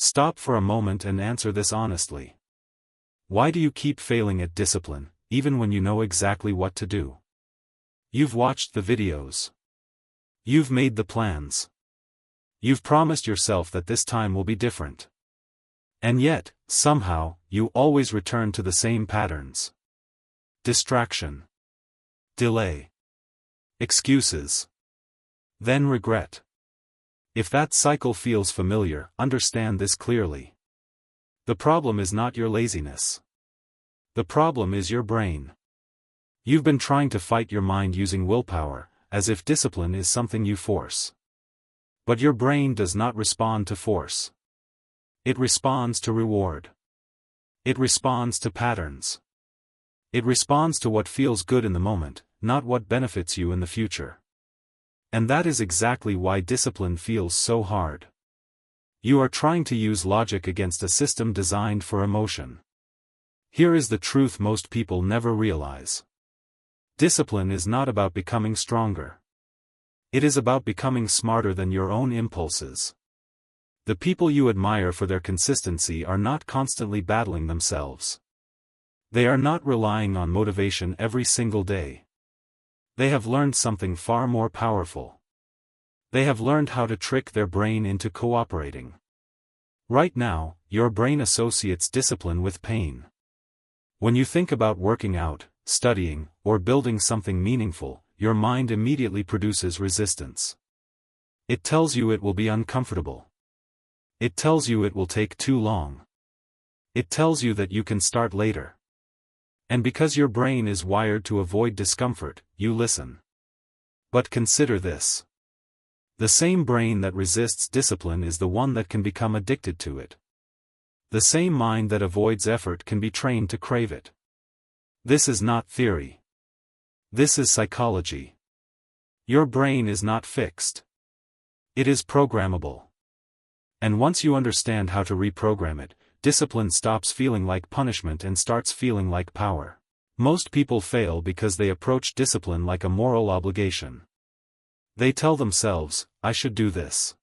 Stop for a moment and answer this honestly. Why do you keep failing at discipline, even when you know exactly what to do? You've watched the videos. You've made the plans. You've promised yourself that this time will be different. And yet, somehow, you always return to the same patterns. Distraction. Delay. Excuses. Then regret. If that cycle feels familiar, understand this clearly. The problem is not your laziness. The problem is your brain. You've been trying to fight your mind using willpower, as if discipline is something you force. But your brain does not respond to force. It responds to reward. It responds to patterns. It responds to what feels good in the moment, not what benefits you in the future. And that is exactly why discipline feels so hard. You are trying to use logic against a system designed for emotion. Here is the truth most people never realize. Discipline is not about becoming stronger. It is about becoming smarter than your own impulses. The people you admire for their consistency are not constantly battling themselves. They are not relying on motivation every single day. They have learned something far more powerful. They have learned how to trick their brain into cooperating. Right now, your brain associates discipline with pain. When you think about working out, studying, or building something meaningful, your mind immediately produces resistance. It tells you it will be uncomfortable. It tells you it will take too long. It tells you that you can start later. And because your brain is wired to avoid discomfort, you listen. But consider this. The same brain that resists discipline is the one that can become addicted to it. The same mind that avoids effort can be trained to crave it. This is not theory. This is psychology. Your brain is not fixed. It is programmable. And once you understand how to reprogram it, discipline stops feeling like punishment and starts feeling like power. Most people fail because they approach discipline like a moral obligation. They tell themselves, I should do this.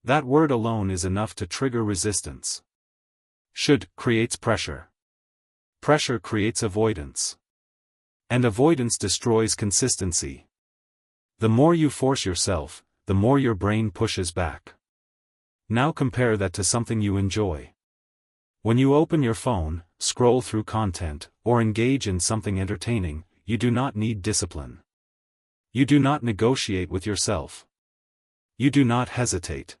That word alone is enough to trigger resistance. Should creates pressure. Pressure creates avoidance. And avoidance destroys consistency. The more you force yourself, the more your brain pushes back. Now compare that to something you enjoy. When you open your phone, scroll through content, or engage in something entertaining, you do not need discipline. You do not negotiate with yourself. You do not hesitate.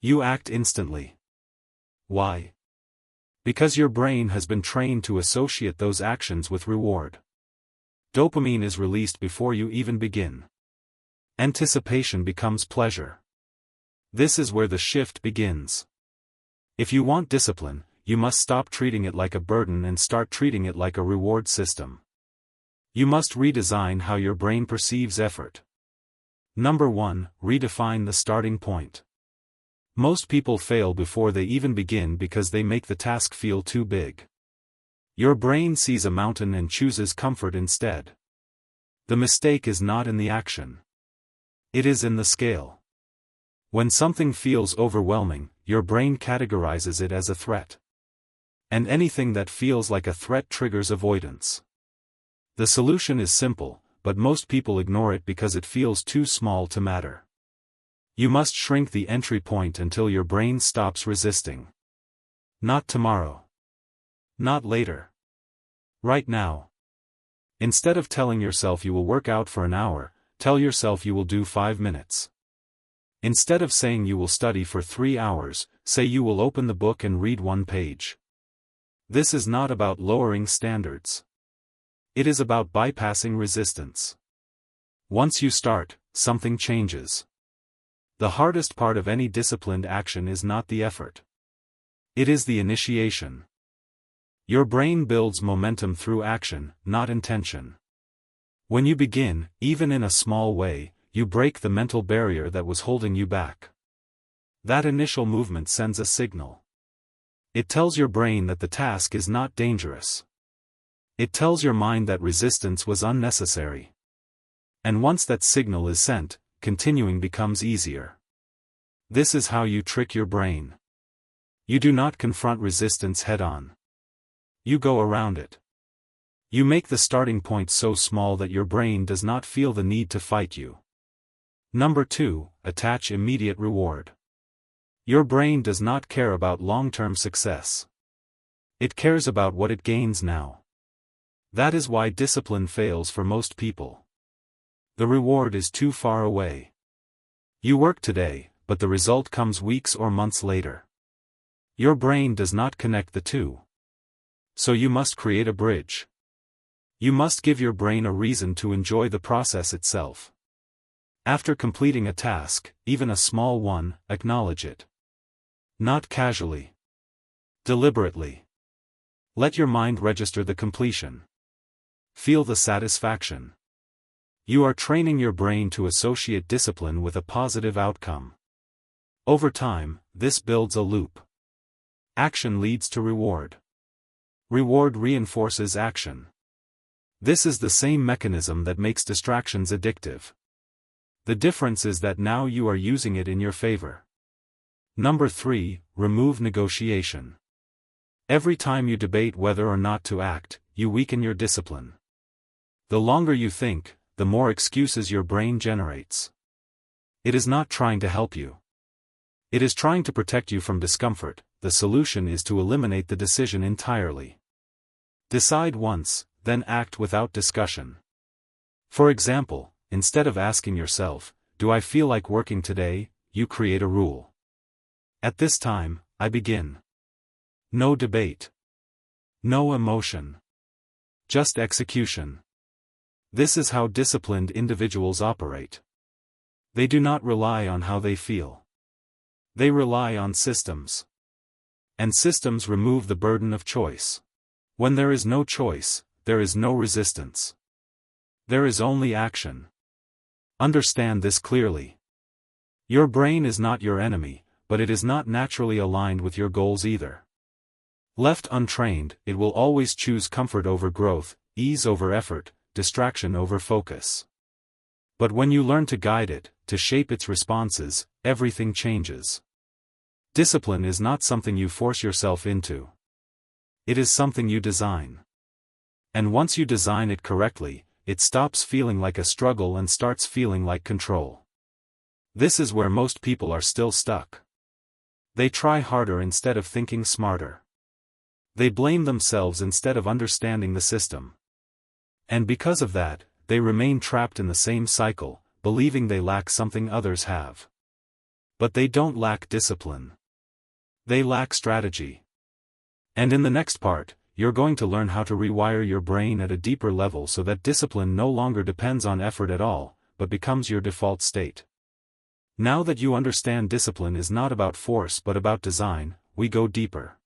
You act instantly. Why? Because your brain has been trained to associate those actions with reward. Dopamine is released before you even begin. Anticipation becomes pleasure. This is where the shift begins. If you want discipline, you must stop treating it like a burden and start treating it like a reward system. You must redesign how your brain perceives effort. Number 1, redefine the starting point. Most people fail before they even begin because they make the task feel too big. Your brain sees a mountain and chooses comfort instead. The mistake is not in the action. It is in the scale. When something feels overwhelming, your brain categorizes it as a threat. And anything that feels like a threat triggers avoidance. The solution is simple, but most people ignore it because it feels too small to matter. You must shrink the entry point until your brain stops resisting. Not tomorrow. Not later. Right now. Instead of telling yourself you will work out for an hour, tell yourself you will do 5 minutes. Instead of saying you will study for 3 hours, say you will open the book and read 1 page. This is not about lowering standards. It is about bypassing resistance. Once you start, something changes. The hardest part of any disciplined action is not the effort. It is the initiation. Your brain builds momentum through action, not intention. When you begin, even in a small way, you break the mental barrier that was holding you back. That initial movement sends a signal. It tells your brain that the task is not dangerous. It tells your mind that resistance was unnecessary. And once that signal is sent, continuing becomes easier. This is how you trick your brain. You do not confront resistance head-on. You go around it. You make the starting point so small that your brain does not feel the need to fight you. Number 2, attach immediate reward. Your brain does not care about long-term success. It cares about what it gains now. That is why discipline fails for most people. The reward is too far away. You work today, but the result comes weeks or months later. Your brain does not connect the two. So you must create a bridge. You must give your brain a reason to enjoy the process itself. After completing a task, even a small one, acknowledge it. Not casually. Deliberately. Let your mind register the completion. Feel the satisfaction. You are training your brain to associate discipline with a positive outcome. Over time, this builds a loop. Action leads to reward. Reward reinforces action. This is the same mechanism that makes distractions addictive. The difference is that now you are using it in your favor. Number 3, remove negotiation. Every time you debate whether or not to act, you weaken your discipline. The longer you think, the more excuses your brain generates. It is not trying to help you. It is trying to protect you from discomfort. The solution is to eliminate the decision entirely. Decide once, then act without discussion. For example, instead of asking yourself, "Do I feel like working today?" you create a rule. At this time, I begin. No debate. No emotion. Just execution. This is how disciplined individuals operate. They do not rely on how they feel. They rely on systems. And systems remove the burden of choice. When there is no choice, there is no resistance. There is only action. Understand this clearly. Your brain is not your enemy, but it is not naturally aligned with your goals either. Left untrained, it will always choose comfort over growth, ease over effort, distraction over focus. But when you learn to guide it, to shape its responses, everything changes. Discipline is not something you force yourself into. It is something you design. And once you design it correctly, it stops feeling like a struggle and starts feeling like control. This is where most people are still stuck. They try harder instead of thinking smarter. They blame themselves instead of understanding the system. And because of that, they remain trapped in the same cycle, believing they lack something others have. But they don't lack discipline. They lack strategy. And in the next part, you're going to learn how to rewire your brain at a deeper level so that discipline no longer depends on effort at all, but becomes your default state. Now that you understand discipline is not about force but about design, we go deeper.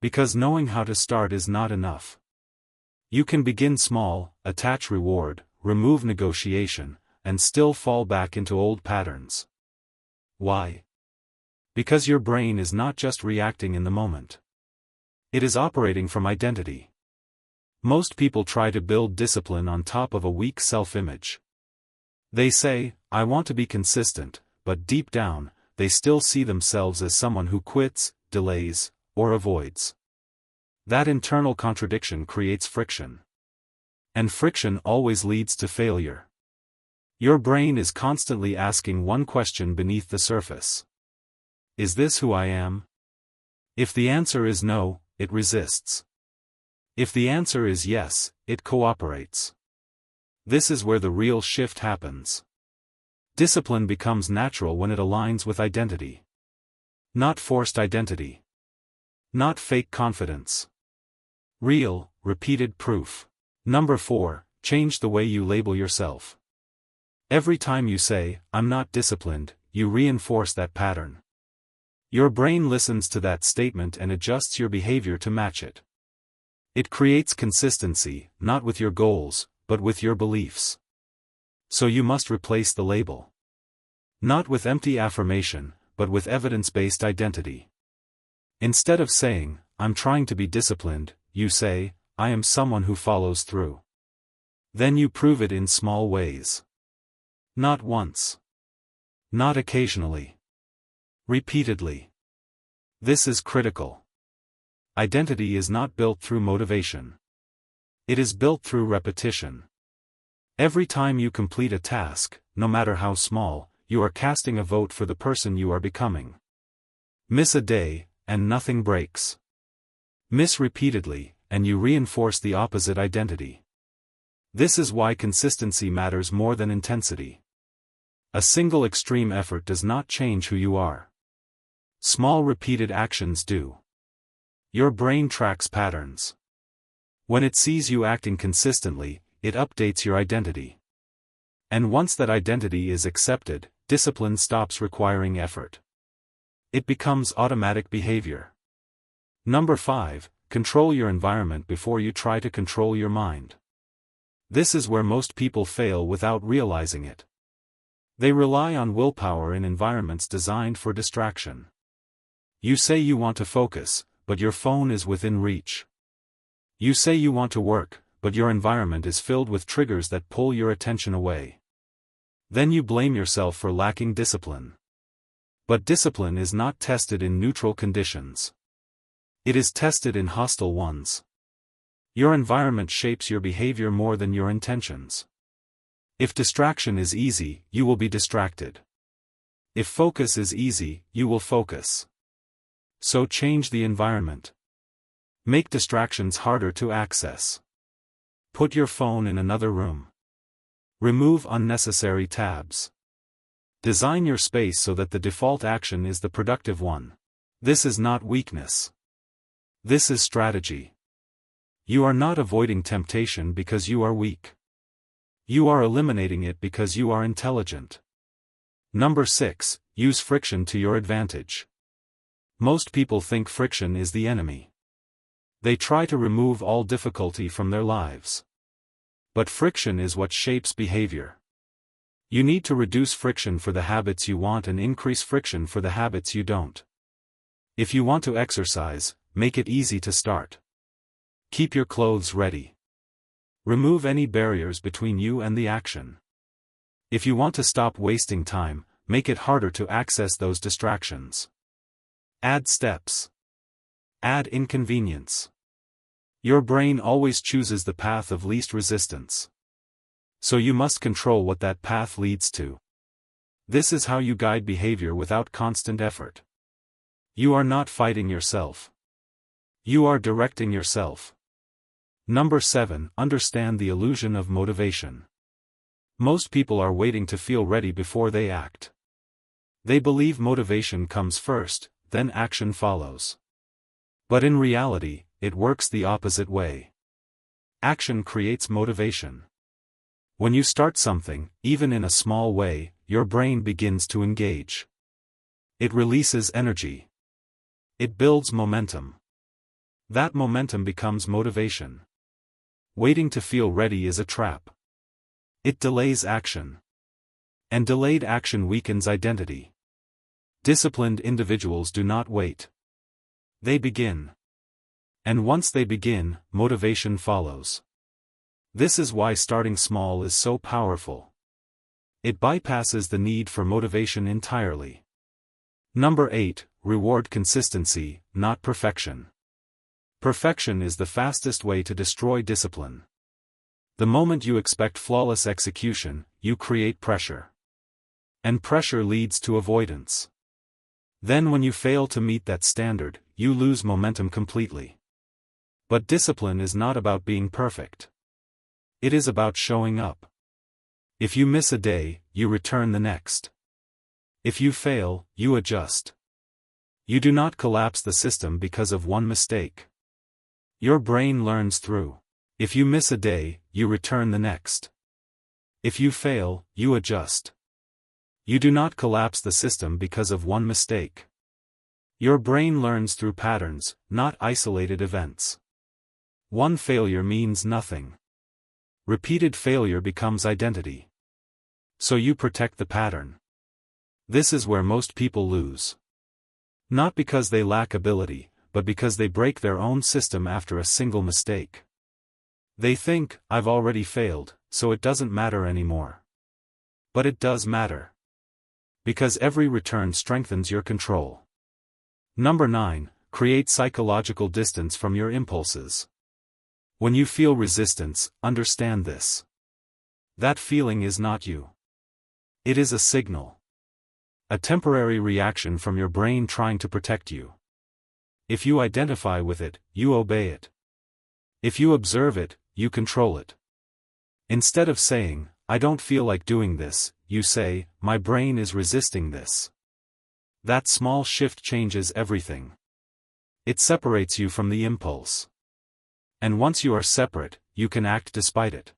Because knowing how to start is not enough. You can begin small, attach reward, remove negotiation, and still fall back into old patterns. Why? Because your brain is not just reacting in the moment. It is operating from identity. Most people try to build discipline on top of a weak self-image. They say, "I want to be consistent," but deep down, they still see themselves as someone who quits, delays, or avoids. That internal contradiction creates friction. And friction always leads to failure. Your brain is constantly asking one question beneath the surface. Is this who I am? If the answer is no, it resists. If the answer is yes, it cooperates. This is where the real shift happens. Discipline becomes natural when it aligns with identity. Not forced identity. Not fake confidence. Real, repeated proof. Number 4, change the way you label yourself. Every time you say, "I'm not disciplined," you reinforce that pattern. Your brain listens to that statement and adjusts your behavior to match it. It creates consistency, not with your goals, but with your beliefs. So you must replace the label. Not with empty affirmation, but with evidence-based identity. Instead of saying, "I'm trying to be disciplined," you say, "I am someone who follows through." Then you prove it in small ways. Not once. Not occasionally. Repeatedly. This is critical. Identity is not built through motivation. It is built through repetition. Every time you complete a task, no matter how small, you are casting a vote for the person you are becoming. Miss a day, and nothing breaks. Miss repeatedly, and you reinforce the opposite identity. This is why consistency matters more than intensity. A single extreme effort does not change who you are. Small repeated actions do. Your brain tracks patterns. When it sees you acting consistently, it updates your identity. And once that identity is accepted, discipline stops requiring effort. It becomes automatic behavior. Number 5, control your environment before you try to control your mind. This is where most people fail without realizing it. They rely on willpower in environments designed for distraction. You say you want to focus, but your phone is within reach. You say you want to work, but your environment is filled with triggers that pull your attention away. Then you blame yourself for lacking discipline. But discipline is not tested in neutral conditions. It is tested in hostile ones. Your environment shapes your behavior more than your intentions. If distraction is easy, you will be distracted. If focus is easy, you will focus. So change the environment. Make distractions harder to access. Put your phone in another room. Remove unnecessary tabs. Design your space so that the default action is the productive one. This is not weakness. This is strategy. You are not avoiding temptation because you are weak. You are eliminating it because you are intelligent. Number 6, use friction to your advantage. Most people think friction is the enemy. They try to remove all difficulty from their lives. But friction is what shapes behavior. You need to reduce friction for the habits you want and increase friction for the habits you don't. If you want to exercise, make it easy to start. Keep your clothes ready. Remove any barriers between you and the action. If you want to stop wasting time, make it harder to access those distractions. Add steps. Add inconvenience. Your brain always chooses the path of least resistance. So you must control what that path leads to. This is how you guide behavior without constant effort. You are not fighting yourself. You are directing yourself. Number 7, understand the illusion of motivation. Most people are waiting to feel ready before they act. They believe motivation comes first, then action follows. But in reality, it works the opposite way. Action creates motivation. When you start something, even in a small way, your brain begins to engage. It releases energy. It builds momentum. That momentum becomes motivation. Waiting to feel ready is a trap. It delays action. And delayed action weakens identity. Disciplined individuals do not wait. They begin. And once they begin, motivation follows. This is why starting small is so powerful. It bypasses the need for motivation entirely. Number 8, reward consistency, not perfection. Perfection is the fastest way to destroy discipline. The moment you expect flawless execution, you create pressure. And pressure leads to avoidance. Then when you fail to meet that standard, you lose momentum completely. But discipline is not about being perfect. It is about showing up. If you miss a day, you return the next. If you fail, you adjust. You do not collapse the system because of one mistake. Your brain learns through. If you miss a day, you return the next. If you fail, you adjust. You do not collapse the system because of one mistake. Your brain learns through patterns, not isolated events. One failure means nothing. Repeated failure becomes identity. So you protect the pattern. This is where most people lose. Not because they lack ability, but because they break their own system after a single mistake. They think, I've already failed, so it doesn't matter anymore. But it does matter. Because every return strengthens your control. Number 9. Create psychological distance from your impulses. When you feel resistance, understand this. That feeling is not you. It is a signal. A temporary reaction from your brain trying to protect you. If you identify with it, you obey it. If you observe it, you control it. Instead of saying, "I don't feel like doing this," you say, "My brain is resisting this." That small shift changes everything. It separates you from the impulse. And once you are separate, you can act despite it.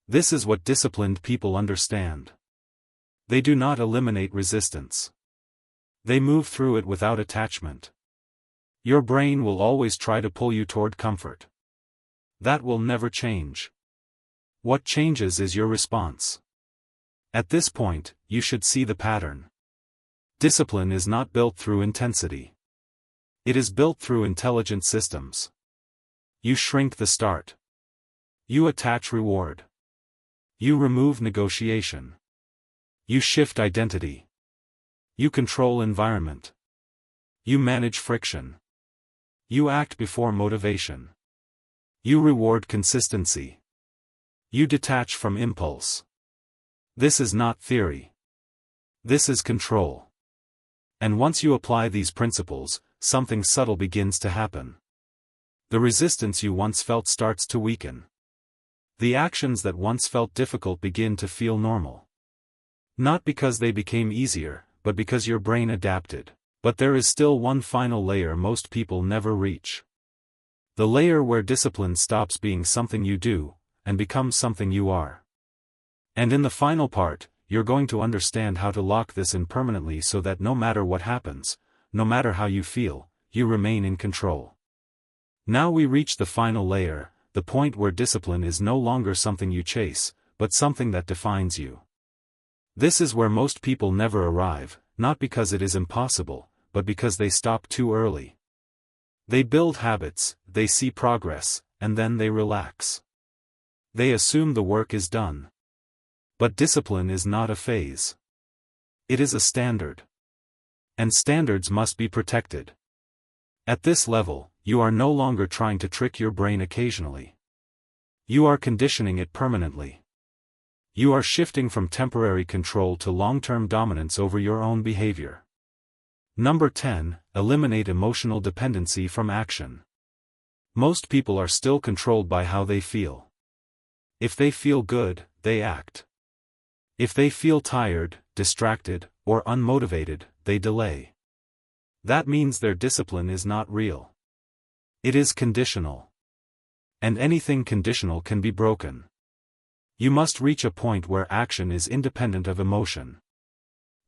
This is what disciplined people understand. They do not eliminate resistance. They move through it without attachment. Your brain will always try to pull you toward comfort. That will never change. What changes is your response. At this point, you should see the pattern. Discipline is not built through intensity. It is built through intelligent systems. You shrink the start. You attach reward. You remove negotiation. You shift identity. You control environment. You manage friction. You act before motivation. You reward consistency. You detach from impulse. This is not theory. This is control. And once you apply these principles, something subtle begins to happen. The resistance you once felt starts to weaken. The actions that once felt difficult begin to feel normal. Not because they became easier, but because your brain adapted. But there is still one final layer most people never reach. The layer where discipline stops being something you do, and becomes something you are. And in the final part, you're going to understand how to lock this in permanently so that no matter what happens, no matter how you feel, you remain in control. Now we reach the final layer, the point where discipline is no longer something you chase, but something that defines you. This is where most people never arrive, not because it is impossible, but because they stop too early. They build habits, they see progress, and then they relax. They assume the work is done. But discipline is not a phase. It is a standard. And standards must be protected. At this level, you are no longer trying to trick your brain occasionally. You are conditioning it permanently. You are shifting from temporary control to long-term dominance over your own behavior. Number 10. Eliminate emotional dependency from action. Most people are still controlled by how they feel. If they feel good, they act. If they feel tired, distracted, or unmotivated, they delay. That means their discipline is not real. It is conditional. And anything conditional can be broken. You must reach a point where action is independent of emotion.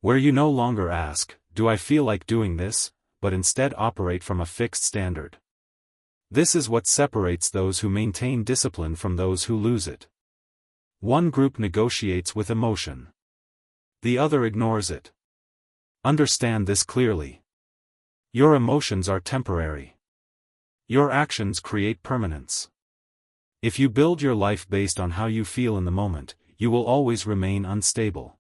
Where you no longer ask, "Do I feel like doing this?" but instead operate from a fixed standard. This is what separates those who maintain discipline from those who lose it. One group negotiates with emotion. The other ignores it. Understand this clearly. Your emotions are temporary. Your actions create permanence. If you build your life based on how you feel in the moment, you will always remain unstable.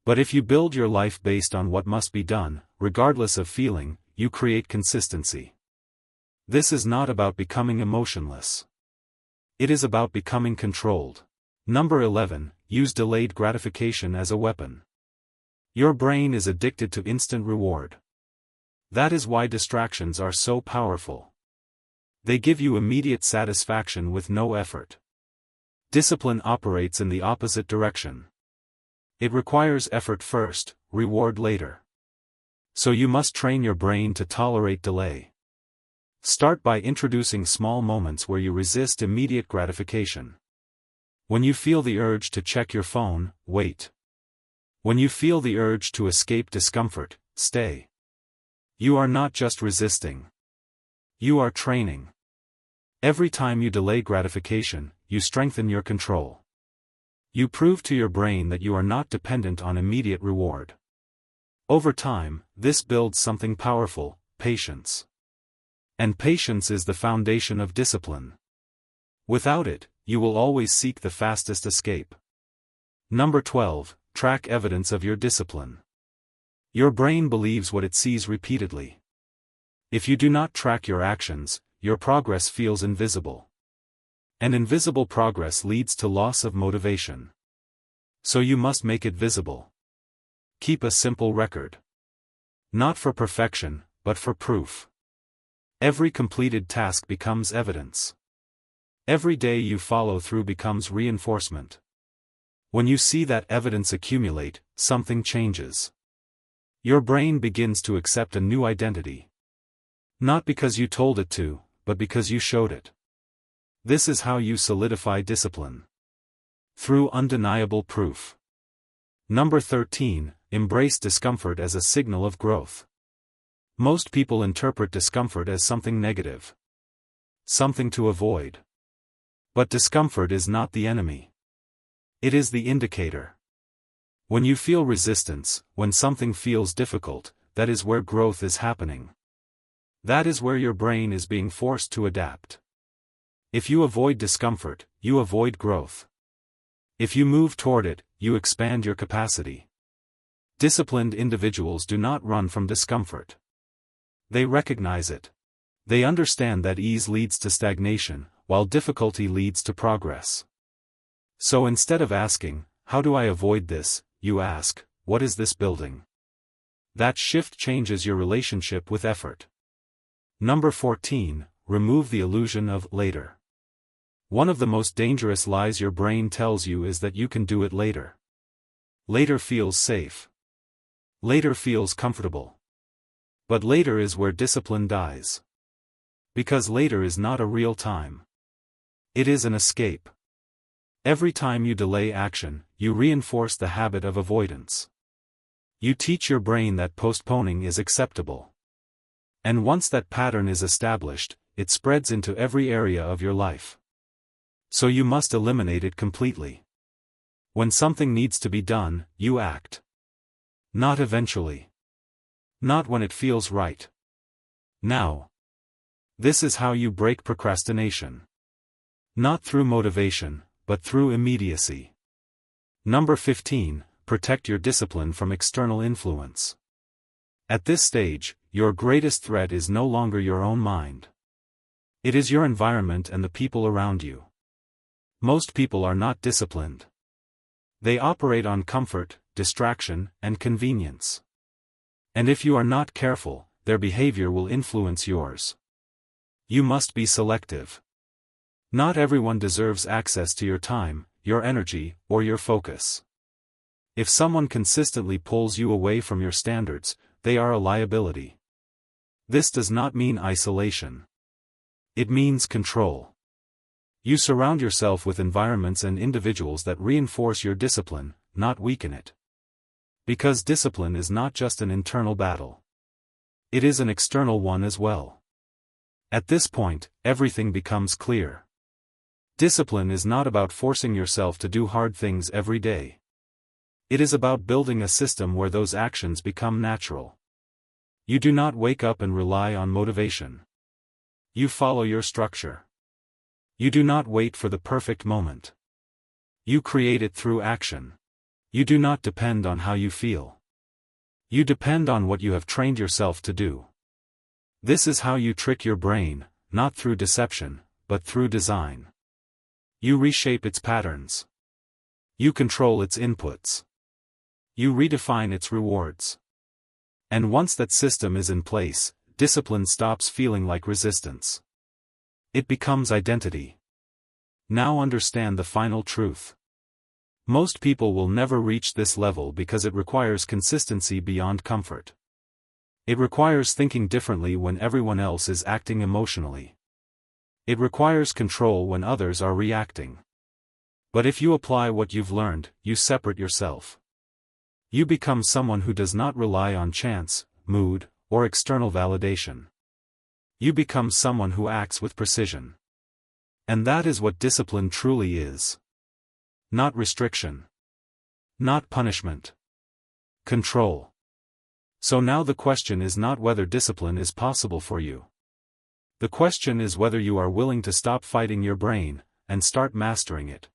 But if you build your life based on what must be done, regardless of feeling, you create consistency. This is not about becoming emotionless. It is about becoming controlled. Number 11. Use delayed gratification as a weapon. Your brain is addicted to instant reward. That is why distractions are so powerful. They give you immediate satisfaction with no effort. Discipline operates in the opposite direction. It requires effort first, reward later. So you must train your brain to tolerate delay. Start by introducing small moments where you resist immediate gratification. When you feel the urge to check your phone, wait. When you feel the urge to escape discomfort, stay. You are not just resisting. You are training. Every time you delay gratification, you strengthen your control. You prove to your brain that you are not dependent on immediate reward. Over time, this builds something powerful: patience. And patience is the foundation of discipline. Without it, you will always seek the fastest escape. Number 12. Track evidence of your discipline. Your brain believes what it sees repeatedly. If you do not track your actions, your progress feels invisible. And invisible progress leads to loss of motivation. So you must make it visible. Keep a simple record. Not for perfection, but for proof. Every completed task becomes evidence. Every day you follow through becomes reinforcement. When you see that evidence accumulate, something changes. Your brain begins to accept a new identity. Not because you told it to, but because you showed it. This is how you solidify discipline. Through undeniable proof. Number 13, embrace discomfort as a signal of growth. Most people interpret discomfort as something negative. Something to avoid. But discomfort is not the enemy. It is the indicator. When you feel resistance, when something feels difficult, that is where growth is happening. That is where your brain is being forced to adapt. If you avoid discomfort, you avoid growth. If you move toward it, you expand your capacity. Disciplined individuals do not run from discomfort. They recognize it. They understand that ease leads to stagnation, while difficulty leads to progress. So instead of asking, "How do I avoid this?" you ask, "What is this building?" That shift changes your relationship with effort. Number 14, remove the illusion of later. One of the most dangerous lies your brain tells you is that you can do it later. Later feels safe. Later feels comfortable. But later is where discipline dies. Because later is not a real time. It is an escape. Every time you delay action, you reinforce the habit of avoidance. You teach your brain that postponing is acceptable. And once that pattern is established, it spreads into every area of your life. So you must eliminate it completely. When something needs to be done, you act. Not eventually. Not when it feels right. Now. This is how you break procrastination. Not through motivation, but through immediacy. Number 15, protect your discipline from external influence. At this stage, your greatest threat is no longer your own mind. It is your environment and the people around you. Most people are not disciplined. They operate on comfort, distraction, and convenience. And if you are not careful, their behavior will influence yours. You must be selective. Not everyone deserves access to your time, your energy, or your focus. If someone consistently pulls you away from your standards, they are a liability. This does not mean isolation. It means control. You surround yourself with environments and individuals that reinforce your discipline, not weaken it. Because discipline is not just an internal battle. It is an external one as well. At this point, everything becomes clear. Discipline is not about forcing yourself to do hard things every day. It is about building a system where those actions become natural. You do not wake up and rely on motivation. You follow your structure. You do not wait for the perfect moment. You create it through action. You do not depend on how you feel. You depend on what you have trained yourself to do. This is how you trick your brain, not through deception, but through design. You reshape its patterns. You control its inputs. You redefine its rewards. And once that system is in place, discipline stops feeling like resistance. It becomes identity. Now understand the final truth. Most people will never reach this level because it requires consistency beyond comfort. It requires thinking differently when everyone else is acting emotionally. It requires control when others are reacting. But if you apply what you've learned, you separate yourself. You become someone who does not rely on chance, mood, or external validation. You become someone who acts with precision. And that is what discipline truly is. Not restriction. Not punishment. Control. So now the question is not whether discipline is possible for you. The question is whether you are willing to stop fighting your brain, and start mastering it.